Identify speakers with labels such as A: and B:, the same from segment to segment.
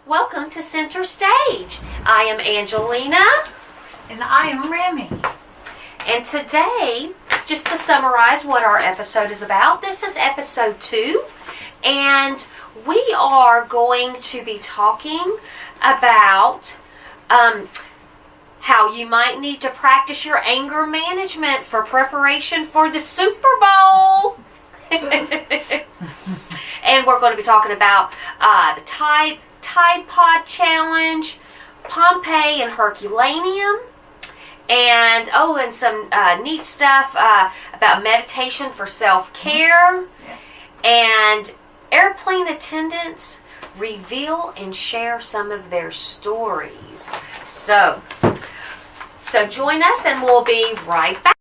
A: Welcome to Center Stage. I am Angelina.
B: And I am Remi.
A: And today, just to summarize what our episode is about, this is episode 2. And we are going to be talking about how you might need to practice your anger management for preparation for the Super Bowl. And we're going to be talking about the Tide Pod Challenge, Pompeii and Herculaneum, and some neat stuff about meditation for self-care.
B: Yes.
A: And airplane attendants reveal and share some of their stories. So join us and we'll be right back.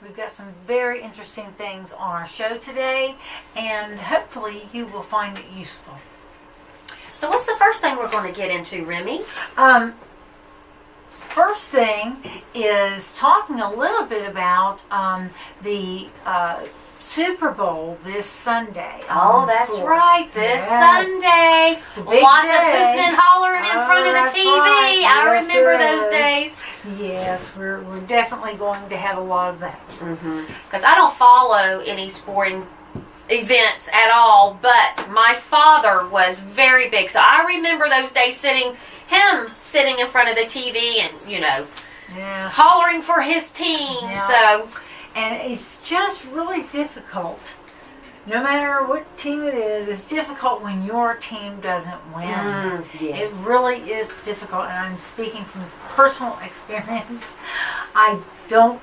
B: We've got some very interesting things on our show today, and hopefully you will find it useful.
A: So what's the first thing we're going to get into, Remi?
B: First thing is talking a little bit about the Super Bowl this Sunday.
A: Oh, that's
B: 4th.
A: right. This Sunday.
B: It's a big
A: Lots
B: day.
A: of hooting and hollering in front of the
B: That's
A: TV.
B: right.
A: I
B: Yes,
A: remember
B: there
A: those
B: is.
A: days.
B: Yes, we're definitely going to have a lot of that.
A: Because I don't follow any sporting events at all, but my father was very big. So I remember those days sitting in front of the TV and,
B: Yes.
A: hollering for his team.
B: Yeah.
A: So,
B: And it's just really difficult. No matter what team it is, it's difficult when your team doesn't win.
A: yes.
B: It really is difficult, and I'm speaking from personal experience. I don't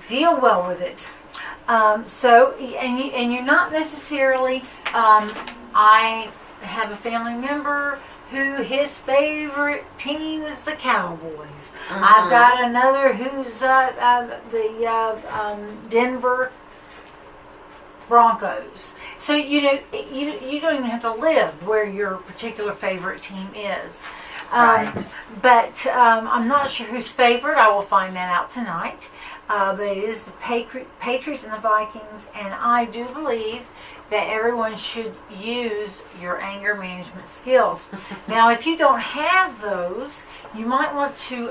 B: deal well with it. And you're not necessarily. I have a family member who his favorite team is the Cowboys. I've got another who's the Denver Broncos. So you don't even have to live where your particular favorite team is.
A: Right.
B: But I'm not sure who's favorite. I will find that out tonight. But it is the Patriots and the Vikings, and I do believe that everyone should use your anger management skills. Now, if you don't have those, you might want to,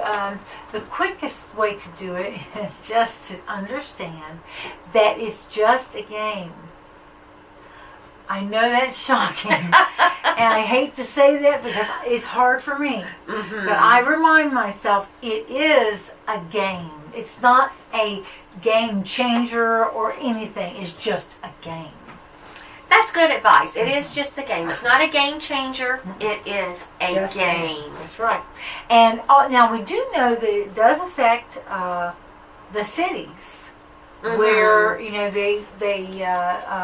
B: the quickest way to do it is just to understand that it's just a game. I know that's shocking, and I hate to say that because it's hard for me. But I remind myself it is a game. It's not a game changer or anything. It's just a game.
A: That's good advice. It is just a game. It's not a game changer. It is a
B: Just
A: game.
B: That's right. And now we do know that it does affect the cities where
A: where
B: they
A: they're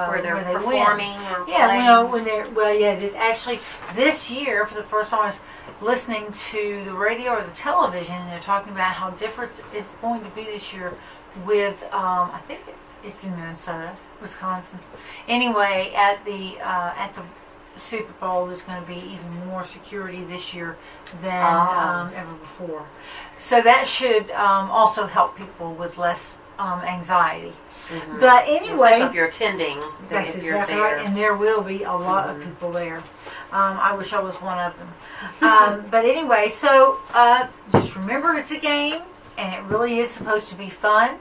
B: where they
A: performing
B: win.
A: or
B: Yeah,
A: playing.
B: when they're it is actually this year for the first time I was listening to the radio or the television, and they're talking about how different it's going to be this year with I think it's in Minnesota, Wisconsin. Anyway, at the Super Bowl, there's going to be even more security this year than ever before. So that should also help people with less anxiety. But anyway,
A: especially if you're attending,
B: that's
A: if you're
B: exactly
A: there.
B: right, and there will be a lot of people there. I wish I was one of them. But anyway, so just remember it's a game, and it really is supposed to be fun.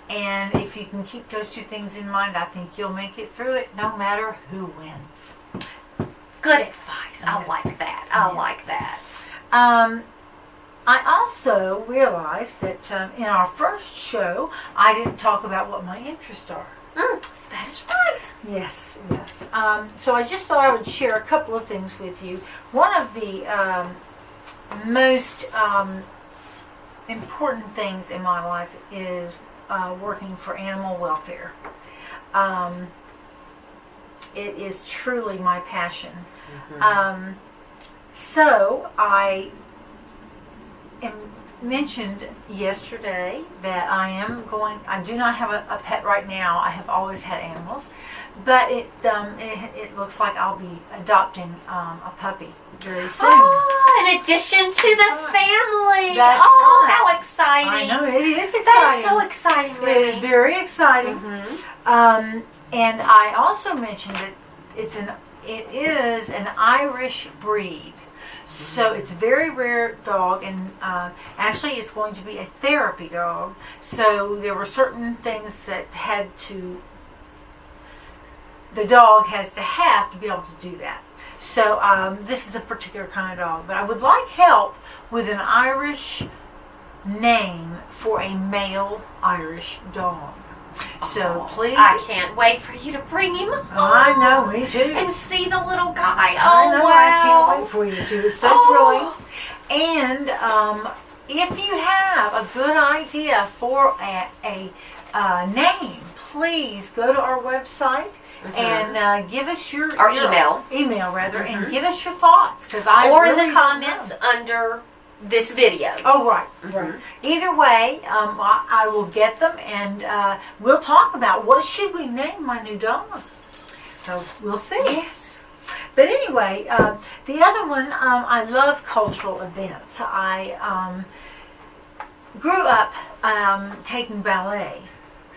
B: And if you can keep those two things in mind, I think you'll make it through it no matter who wins.
A: Good advice. I like that. I like that.
B: I also realized that in our first show, I didn't talk about what my interests are.
A: That is right.
B: Yes. So I just thought I would share a couple of things with you. One of the most important things in my life is working for animal welfare. It is truly my passion. So I mentioned yesterday that I do not have a pet right now. I have always had animals, but it looks like I'll be adopting a puppy very soon.
A: Oh, in addition to the family.
B: That's
A: how
B: right.
A: exciting.
B: I know, it is exciting.
A: That is so exciting,
B: It
A: Remi.
B: is very exciting. And I also mentioned that it is an Irish breed. So it's a very rare dog, and actually it's going to be a therapy dog. So there were certain things that the dog has to be able to do that. So this is a particular kind of dog. But I would like help with an Irish name for a male Irish dog. So please.
A: I can't wait for you to bring him home.
B: I know, me too.
A: And see the little guy.
B: I know,
A: wow.
B: I can't wait for you to. It's so thrilling. And if you have a good idea for a name, please go to our website and give us your email, and give us your thoughts,
A: or in the comments under this video.
B: Oh, right. Either way, I will get them, and we'll talk about what should we name my new dog. So we'll see.
A: Yes.
B: But anyway, the other one, I love cultural events. I grew up taking ballet,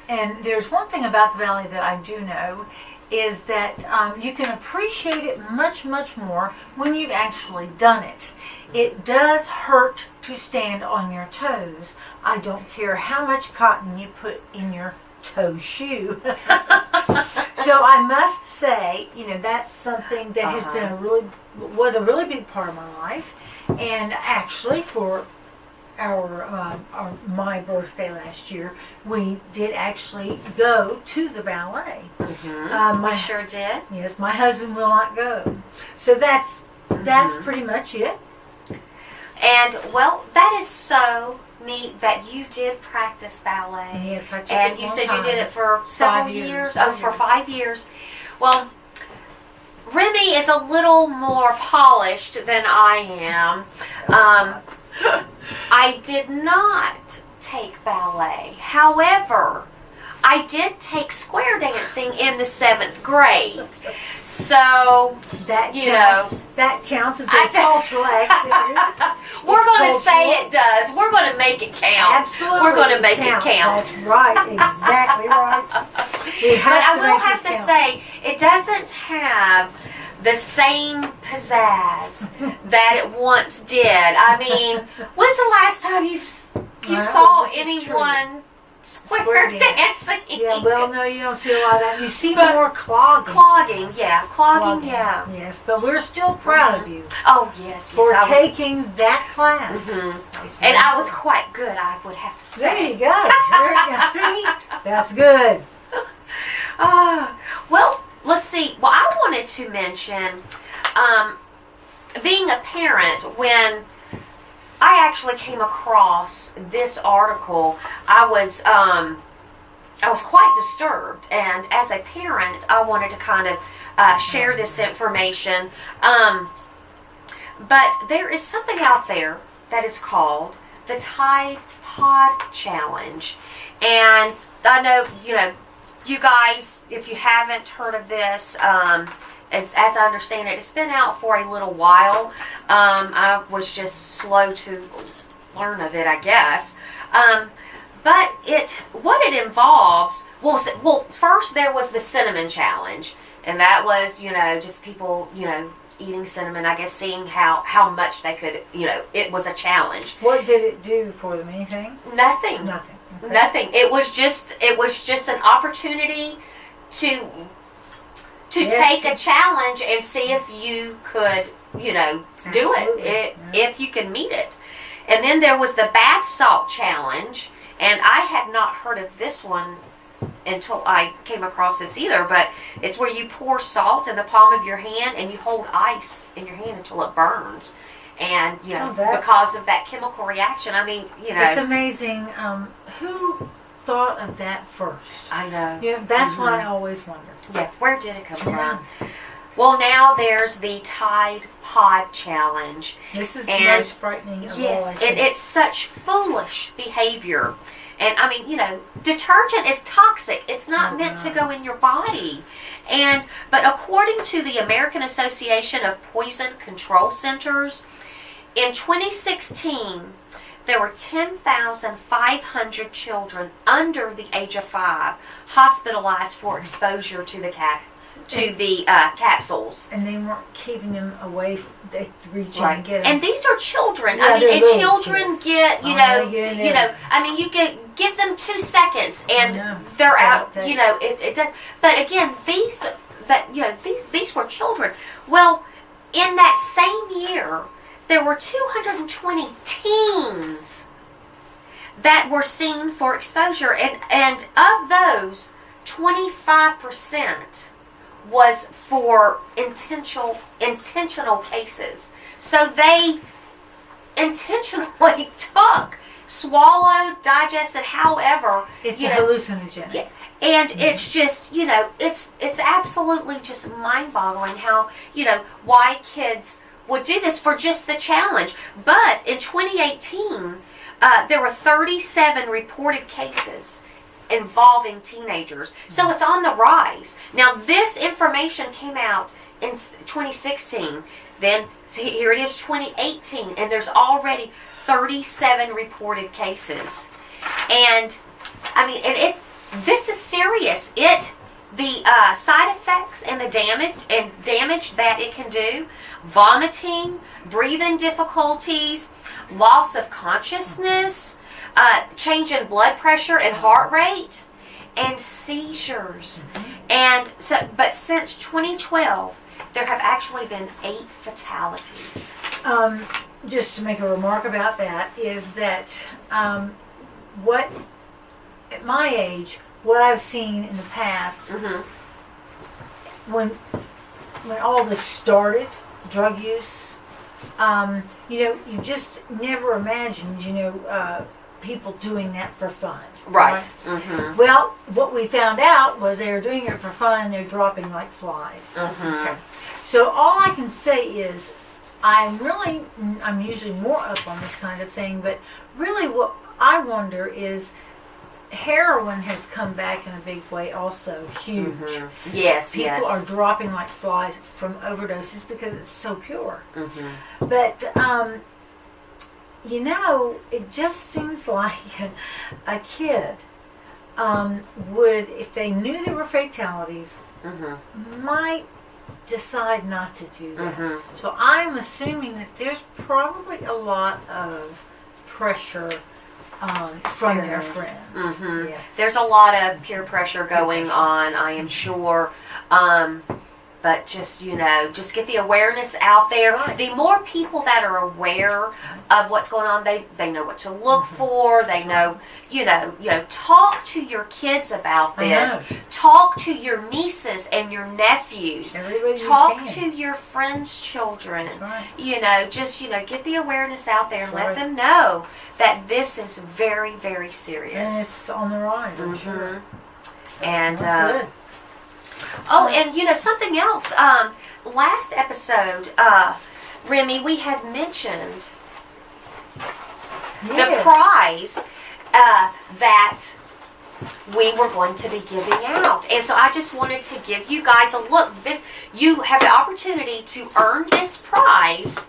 B: and there's one thing about the ballet that I do know is that you can appreciate it much, much more when you've actually done it. It does hurt to stand on your toes. I don't care how much cotton you put in your toe shoe. So I must say, that's something that has been was a really big part of my life. And actually, for my birthday last year, we did actually go to the ballet.
A: We sure did.
B: Yes, my husband will not go. So that's pretty much it.
A: And well, that is so neat that you did practice ballet.
B: Yes, I took
A: and
B: it
A: you
B: long
A: said
B: time.
A: you did it for several
B: 5
A: years.
B: years.
A: For 5 years. Well, Remi is a little more polished than I am. I did not take ballet. However, I did take square dancing in the 7th grade. So,
B: that counts as a cultural activity.
A: We're going to say it does. We're going to make it count.
B: Absolutely.
A: We're going to make it count.
B: That's right. Exactly right.
A: But I will have to say, it doesn't have the same pizzazz that it once did. I mean, when's the last time you saw anyone square dancing?
B: Yeah, well, no, you don't see a lot of that. You see more clogging.
A: Clogging, yeah.
B: Yes, but we're still proud of you.
A: Oh, yes.
B: For taking that class.
A: And I was quite good, I would have to say.
B: There you go. See? That's good.
A: Well, let's see. Well, I wanted to mention being a parent. When I actually came across this article, I was quite disturbed, and as a parent, I wanted to kind of share this information. But there is something out there that is called the Tide Pod Challenge, and I know you guys, if you haven't heard of this, as I understand it, it's been out for a little while. I was just slow to learn of it, I guess. But what it involves, well, first there was the cinnamon challenge, and that was, just people, eating cinnamon, I guess, seeing how much they could, it was a challenge.
B: What did it do for them? Anything?
A: Nothing.
B: Okay.
A: Nothing. It was just an opportunity to take a challenge and see if you could, do it, if you can meet it. And then there was the bath salt challenge, and I had not heard of this one until I came across this either, but it's where you pour salt in the palm of your hand and you hold ice in your hand until it burns. And, because of that chemical reaction, I mean,
B: It's amazing. Who thought of that first?
A: I know.
B: That's what I always wonder.
A: Yeah, where did it come from? Well, now there's the Tide Pod Challenge.
B: This is the most frightening of all.
A: Yes, it's such foolish behavior. And, I mean, detergent is toxic. It's not meant to go in your body. But according to the American Association of Poison Control Centers, in 2016, there were 10,500 children under the age of 5 hospitalized for exposure to the capsules.
B: And they weren't keeping them away. They reach in
A: Right.
B: and get them.
A: And these are children.
B: Yeah,
A: I mean,
B: they're
A: and
B: little
A: children
B: kids.
A: get,
B: I mean,
A: you give them 2 seconds and
B: know.
A: they're
B: That's
A: out.
B: all it
A: It does. But again, these were children. Well, in that same year, there were 220 teens that were seen for exposure, and of those, 25% was for intentional cases. So they intentionally swallowed, digested, however.
B: It's a hallucinogen.
A: Yeah. And it's just, it's absolutely just mind-boggling how, why kids would do this for just the challenge. But in 2018, there were 37 reported cases involving teenagers. So it's on the rise. Now, this information came out in 2016. Then, here it is, 2018, and there's already 37 reported cases. And, I mean, this is serious. The side effects and the damage that it can do: vomiting, breathing difficulties, loss of consciousness, change in blood pressure and heart rate, and seizures. And so, but since 2012, there have actually been 8 fatalities.
B: Just to make a remark about that is that what at my age, what I've seen in the past, when all this started, drug use, you just never imagined, people doing that for fun.
A: Right.
B: Well, what we found out was they were doing it for fun and they're dropping like flies. Okay. So all I can say is, I'm usually more up on this kind of thing, but really what I wonder is, heroin has come back in a big way also, huge.
A: Yes,
B: People are dropping like flies from overdoses because it's so pure. But, it just seems like a kid would, if they knew there were fatalities, might decide not to do that. So I'm assuming that there's probably a lot of pressure from their friends. Yes.
A: There's a lot of peer pressure going on, I am sure. But just get the awareness out there.
B: Right.
A: The more people that are aware of what's going on, they know what to look for. They know, talk to your kids about this. Talk to your nieces and your nephews.
B: Everybody
A: talk to your friends' children.
B: Right.
A: Get the awareness out there and let them know that this is very, very serious.
B: And it's on the rise, I'm sure.
A: And
B: good.
A: And something else. Last episode, Remi, we had mentioned the prize that we were going to be giving out, and so I just wanted to give you guys a look. You have the opportunity to earn this prize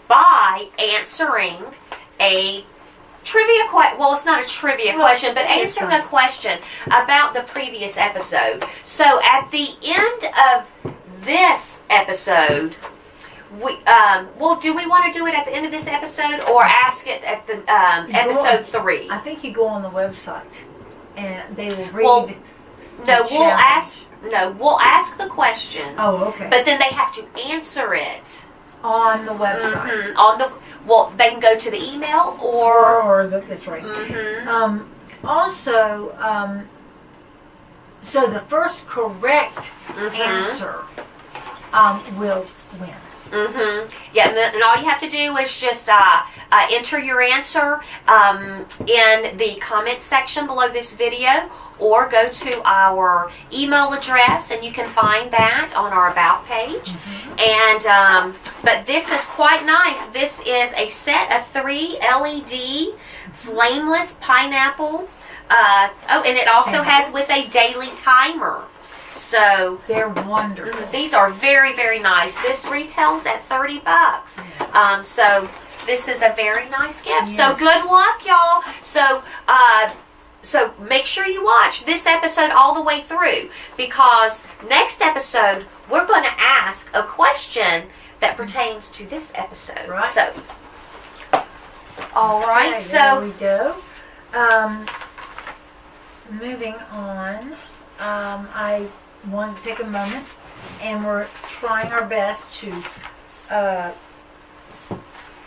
A: by answering a trivia question. Well, it's not a trivia question, but answering a question about the previous episode. So at the end of this episode, do we want to do it at the end of this episode or ask it at the episode 3?
B: I think you go on the website and they will read.
A: We'll ask the question.
B: Oh, okay.
A: But then they have to answer it
B: on the website.
A: They can go to the email or
B: that's right. Also, so the first correct answer will win.
A: Yeah, and all you have to do is just enter your answer in the comment section below this video, or go to our email address, and you can find that on our About page. And but this is quite nice. This is a set of 3 LED flameless pineapple. And it also has with a daily timer. So
B: they're wonderful.
A: These are very, very nice. This retails at $30. So this is a very nice gift.
B: Yes.
A: So good luck, y'all. So make sure you watch this episode all the way through, because next episode we're going to ask a question that pertains to this episode.
B: Right.
A: So, all right.
B: Okay,
A: so
B: there we go. Moving on, I wanted to take a moment, and we're trying our best to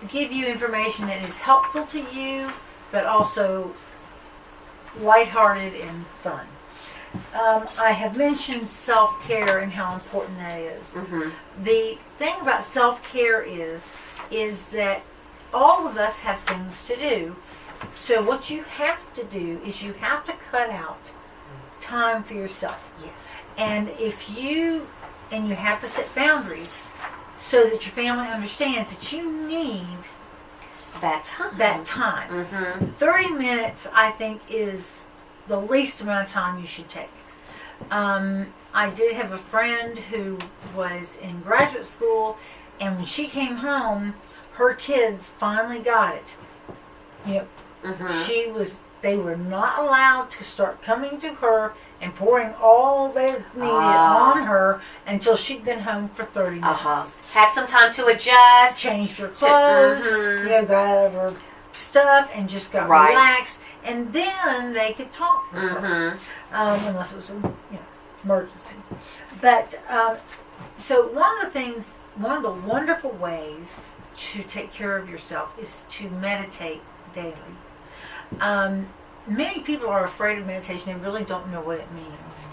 B: give you information that is helpful to you, but also lighthearted and fun. I have mentioned self-care and how important that is.
A: Mm-hmm.
B: The thing about self-care is that all of us have things to do. So what you have to do is you have to cut out time for yourself.
A: yes,
B: And you have to set boundaries so that your family understands that you need
A: that time.
B: that time.
A: Mm-hmm.
B: 30 minutes, I think, is the least amount of time you should take. I did have a friend who was in graduate school, and when she came home, her kids finally got it. You know,
A: Mm-hmm.
B: they were not allowed to start coming to her and pouring all they needed on her until she'd been home for 30 minutes.
A: Had some time to adjust.
B: Changed her clothes,
A: Mhm.
B: got out of her stuff and just got
A: Right.
B: relaxed, and then they could talk with her,
A: Mm-hmm.
B: unless it was an emergency. But so one of the wonderful ways to take care of yourself is to meditate daily. Many people are afraid of meditation. They really don't know what it means.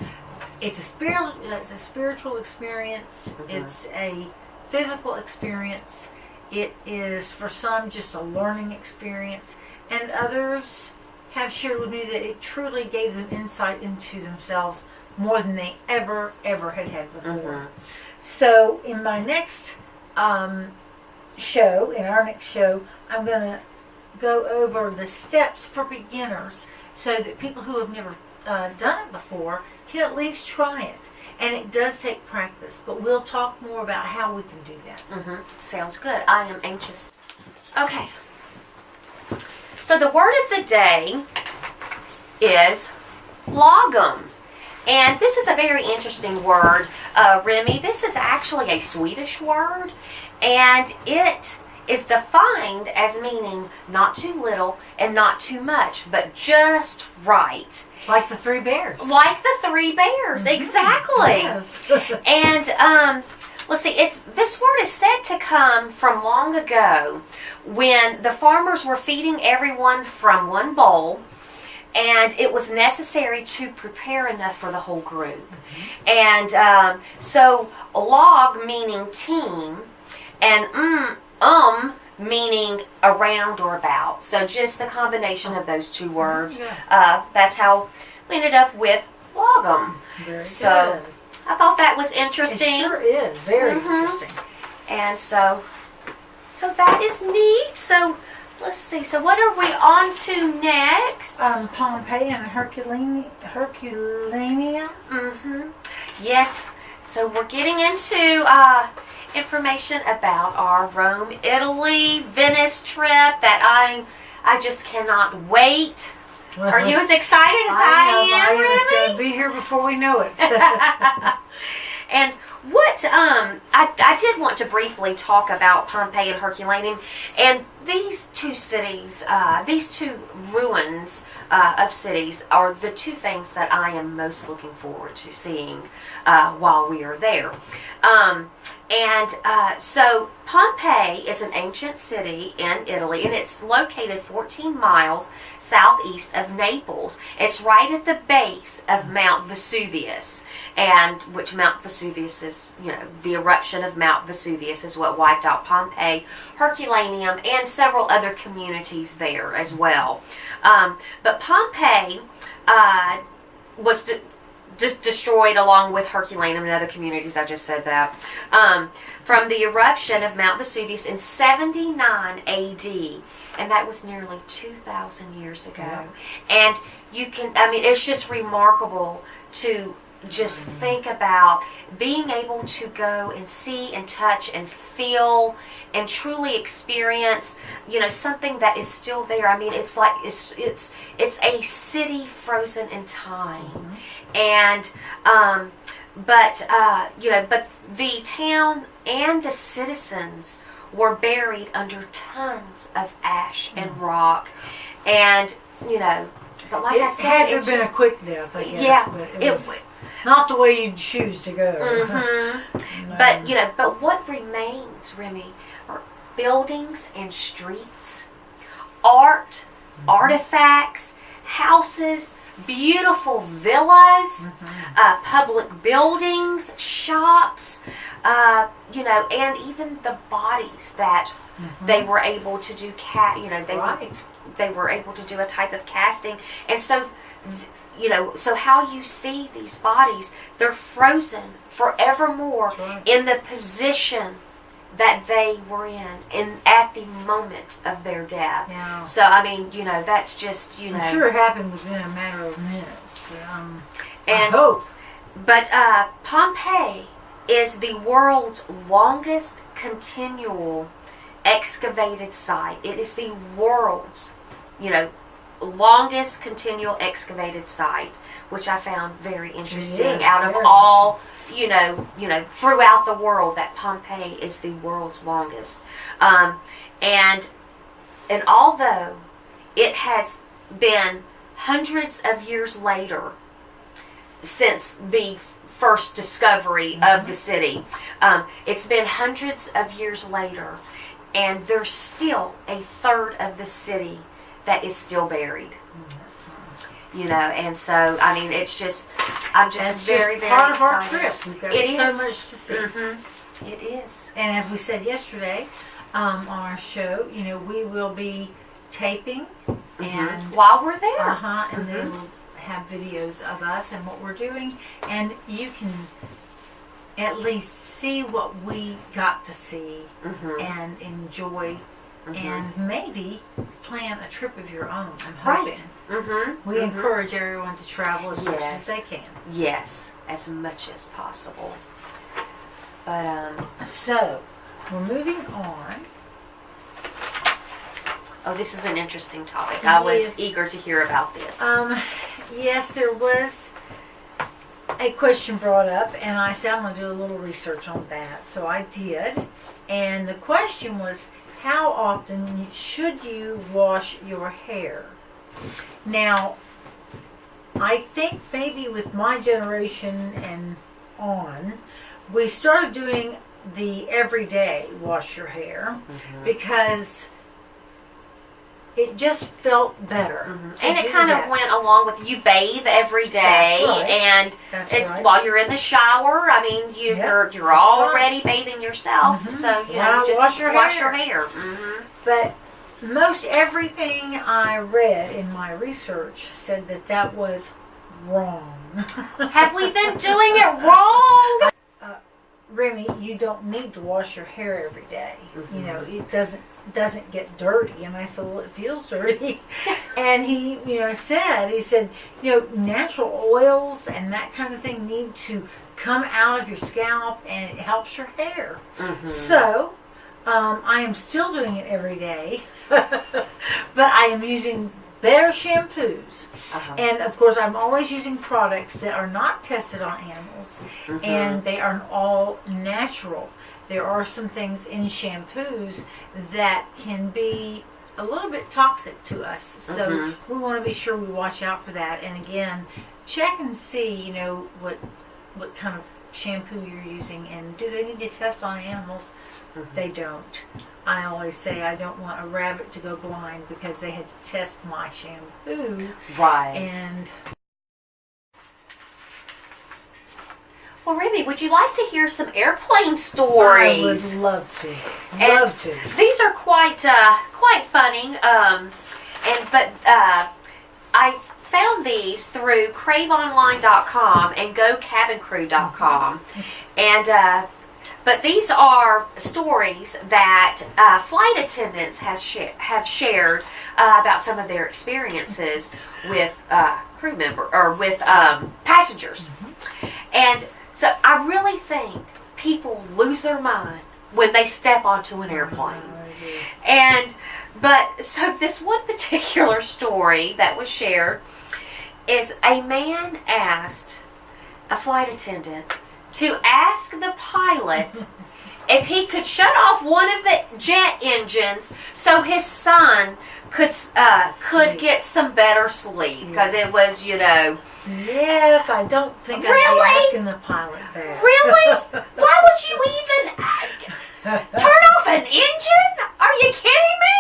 B: It's a spiritual experience.
A: Mm-hmm.
B: It's a physical experience. It is, for some, just a learning experience. And others have shared with me that it truly gave them insight into themselves more than they ever had before.
A: Mm-hmm.
B: So in my next show, I'm going to go over the steps for beginners so that people who have never done it before can at least try it. And it does take practice, but we'll talk more about how we can do that.
A: Mm-hmm. Sounds good. I am anxious. Okay. So the word of the day is lagom. And this is a very interesting word, Remi. This is actually a Swedish word, and it is defined as meaning not too little and not too much, but just right.
B: Like the three bears.
A: Like the three bears, exactly.
B: Yes.
A: And let's see, this word is said to come from long ago when the farmers were feeding everyone from one bowl, and it was necessary to prepare enough for the whole group. And so log meaning team, and meaning around or about. So just the combination of those two words. That's how we ended up with lagom.
B: Very
A: So
B: good.
A: I thought that was interesting.
B: It sure is. Very
A: Mhm.
B: interesting.
A: And so that is neat. So let's see. So what are we on to next?
B: Pompeii and Herculaneum.
A: Yes. So we're getting into information about our Rome, Italy, Venice trip that I just cannot wait. Are you as excited as I am,
B: It's
A: really?
B: going to be here before we know it.
A: And what I did want to briefly talk about Pompeii and Herculaneum, and these two cities, these two ruins of cities, are the two things that I am most looking forward to seeing while we are there. So Pompeii is an ancient city in Italy, and it's located 14 miles southeast of Naples. It's right at the base of Mount Vesuvius, and which Mount Vesuvius is, the eruption of Mount Vesuvius is what wiped out Pompeii, Herculaneum, and several other communities there as well. But Pompeii was destroyed along with Herculaneum and other communities. I just said that. From the eruption of Mount Vesuvius in 79 AD. And that was nearly 2,000 years ago.
B: Yeah.
A: And it's just remarkable to just think about being able to go and see and touch and feel and truly experience, something that is still there. I mean, it's like it's a city frozen in time, and but the town and the citizens were buried under tons of ash and rock, and but like I said,
B: it had to have been a quick death, I guess.
A: Yeah,
B: but it was not the way you'd choose to go.
A: Mm-hmm.
B: No.
A: But what remains, Remy, are buildings and streets, art, artifacts, houses, beautiful villas, public buildings, shops, and even the bodies that they were able to do. They were able to do a type of casting, and so. So how you see these bodies, they're frozen forevermore in the position that they were in at the moment of their death.
B: Yeah.
A: So, I mean, that's just,
B: I'm sure it happened within a matter of minutes.
A: I
B: hope.
A: But Pompeii is the world's longest continual excavated site. It is the world's, longest continual excavated site, which I found very interesting. Out of all, throughout the world, that Pompeii is the world's longest. And although it has been hundreds of years later since the first discovery of the city, it's been hundreds of years later, and there's still a third of the city that is still buried. And so, I mean, it's just, I'm just very, very
B: part
A: excited.
B: of our trip. We've got so much to see.
A: It is.
B: And as we said yesterday on our show, we will be taping and
A: while we're there.
B: And then we'll have videos of us and what we're doing, and you can at least see what we got to see and enjoy. And maybe plan a trip of your own, I'm hoping.
A: Right.
B: We encourage everyone to travel as much as they can.
A: Yes, as much as possible. But,
B: So, we're moving on.
A: Oh, this is an interesting topic. I was eager to hear about this.
B: Yes, there was a question brought up, and I said I'm going to do a little research on that. So I did. And the question was, how often should you wash your hair? Now, I think maybe with my generation and on, we started doing the everyday wash your hair because it just felt better.
A: And it kind of went along with you bathe every day, and it's while you're in the shower. I mean, you're already bathing yourself, so you just wash your hair.
B: But most everything I read in my research said that was wrong.
A: Have we been doing it wrong?
B: Remy, you don't need to wash your hair every day. It doesn't get dirty. And I said, well, it feels dirty. And he said, natural oils and that kind of thing need to come out of your scalp, and it helps your hair. So I am still doing it every day, but I am using better shampoos. And of course, I'm always using products that are not tested on animals, and they are all natural. There are some things in shampoos that can be a little bit toxic to us, so we want to be sure we watch out for that. And again, check and see, what kind of shampoo you're using, and do they need to test on animals? They don't. I always say I don't want a rabbit to go blind because they had to test my shampoo.
A: Right.
B: And
A: well, Remy, would you like to hear some airplane stories?
B: I would love to.
A: These are quite funny. But I found these through craveonline.com and gocabincrew.com, and but these are stories that flight attendants have shared about some of their experiences with crew member or with passengers. And so I really think people lose their mind when they step onto an airplane. But so this one particular story that was shared is a man asked a flight attendant to ask the pilot if he could shut off one of the jet engines so his son could get some better sleep, because it was,
B: Yes, I don't think I'd be asking the pilot that.
A: Really? Why would you even turn off an engine? Are you kidding me?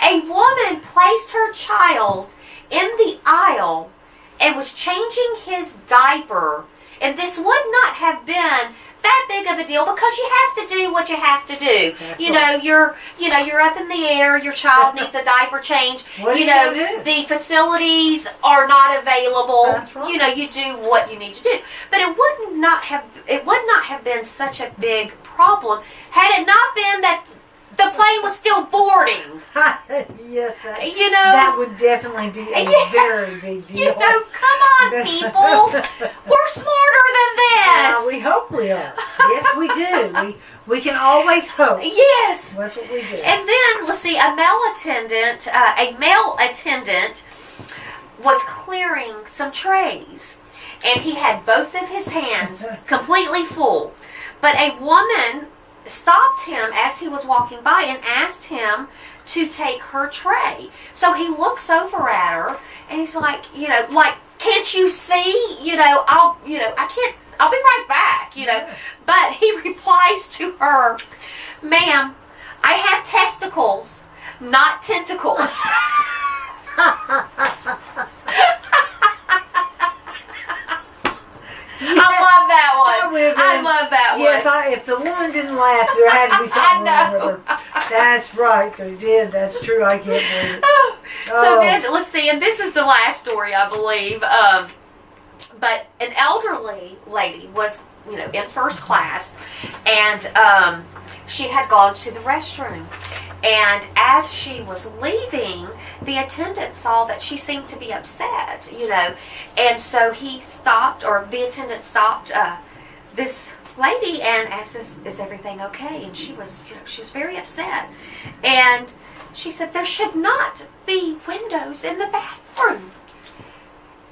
A: A woman placed her child in the aisle and was changing his diaper, and this would not have been that big of a deal, because you have to do what you have to do. You're up in the air, your child needs a diaper change. The facilities are not available.
B: That's right.
A: You do what you need to do. But it would not have been such a big problem had it not been that the plane was still boarding.
B: Yes, that would definitely be a very big deal.
A: Come on, people. We're smarter than this.
B: We hope we are. Yes, we do. We can always hope.
A: Yes.
B: That's what we do.
A: And then, let's see, a male attendant was clearing some trays, and he had both of his hands completely full. But a woman stopped him as he was walking by and asked him to take her tray. So he looks over at her and he's like, can't you see? I'll be right back, But he replies to her, "Ma'am, I have testicles, not tentacles." I love that one. I love that one.
B: Yes, if the woman didn't laugh, there had to be something wrong with her. That's right, they did. That's true. I can't believe it.
A: So then, let's see, and this is the last story, I believe. But an elderly lady was, in first class, and she had gone to the restroom. And as she was leaving, the attendant saw that she seemed to be upset, and so the attendant stopped this lady and asked, "Is everything okay?" And she was very upset. And she said, "There should not be windows in the bathroom."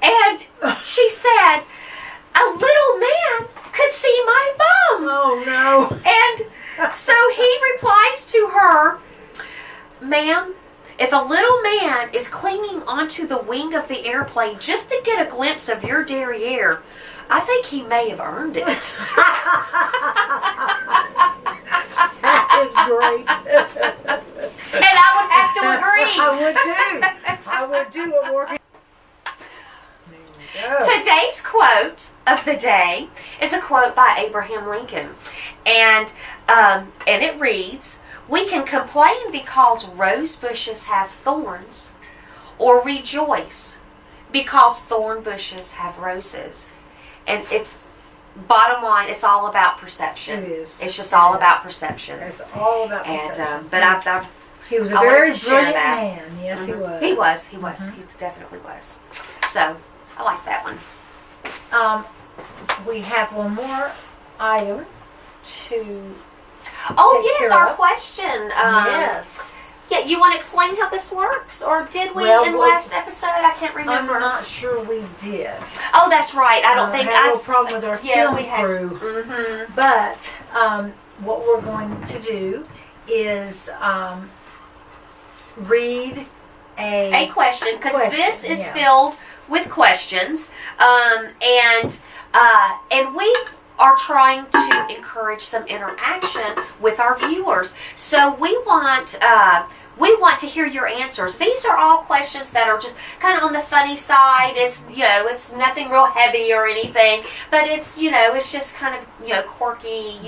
A: And she said, "A little man could see my bum."
B: Oh, no.
A: And so he replies to her, "Ma'am, if a little man is clinging onto the wing of the airplane just to get a glimpse of your derriere, I think he may have earned it."
B: That is great.
A: And I would have to agree.
B: I would do. I'm working.
A: Today's quote of the day is a quote by Abraham Lincoln. And it reads, "We can complain because rose bushes have thorns, or rejoice because thorn bushes have roses." And it's, bottom line, it's all about perception.
B: It is.
A: It's just all about perception.
B: It's all about perception.
A: And
B: he was a
A: I
B: very
A: wanted to share
B: brilliant
A: that.
B: man. Yes, he was.
A: He was. He definitely was. So I like that one.
B: We have one more item to.
A: Oh,
B: take
A: yes,
B: care
A: our
B: of.
A: question.
B: Yes.
A: Yeah, you want to explain how this works? Or did we in last episode? I can't remember.
B: I'm not sure we did.
A: Oh, that's right. I don't think
B: I had a little problem with our film
A: we had,
B: crew.
A: Mm-hmm.
B: But what we're going to do is read a
A: question, because this is
B: yeah.
A: filled with questions, and we are trying to encourage some interaction with our viewers. So we want to hear your answers. These are all questions that are just kind of on the funny side. It's it's nothing real heavy or anything, but it's it's just kind of quirky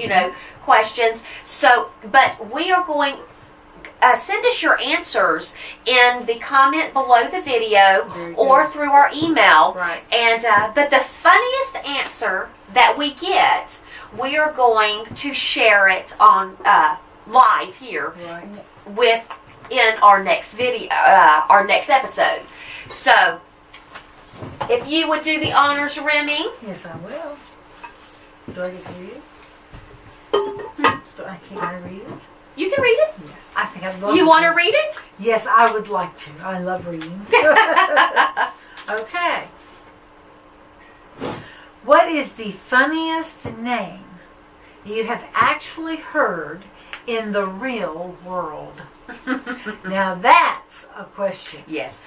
A: questions. So, but we are going. Send us your answers in the comment below the video or through our email.
B: Right.
A: And but the funniest answer that we get, we are going to share it on live here in our next video, our next episode. So If you would do the honors, Remi.
B: Yes, I will. Do I get to read it? Can I read it?
A: You can read it.
B: Yes, I think I'd love
A: You want to read it?
B: Yes, I would like to. I love reading. Okay. What is the funniest name you have actually heard in the real world? Now that's a question.
A: Yes.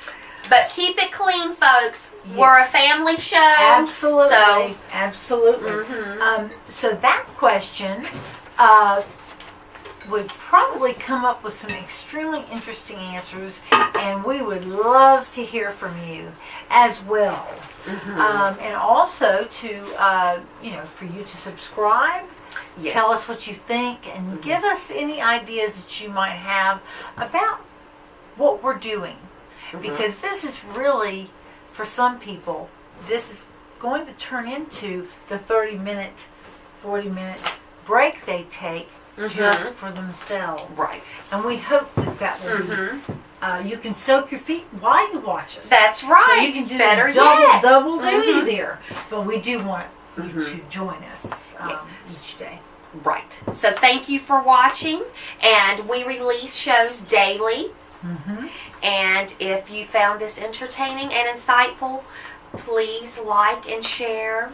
A: But keep it clean, folks.
B: Yes.
A: We're a family show.
B: Absolutely.
A: So,
B: Absolutely. So that question would probably come up with some extremely interesting answers, and we would love to hear from you as well. And also to, for you to subscribe.
A: yes.
B: Tell us what you think, and give us any ideas that you might have about what we're doing. Because this is really, for some people, this is going to turn into the 30-minute, 40-minute break they take just for themselves.
A: Right.
B: And we hope that will be. You can soak your feet while you watch us.
A: That's right.
B: So you can do
A: Better
B: double duty there. But we do want you to join us each day.
A: Right. So thank you for watching. And we release shows daily. And if you found this entertaining and insightful, please like and share.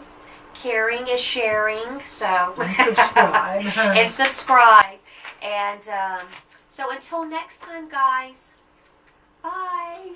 A: Caring is sharing. So
B: And subscribe.
A: and subscribe. And so until next time, guys. Bye.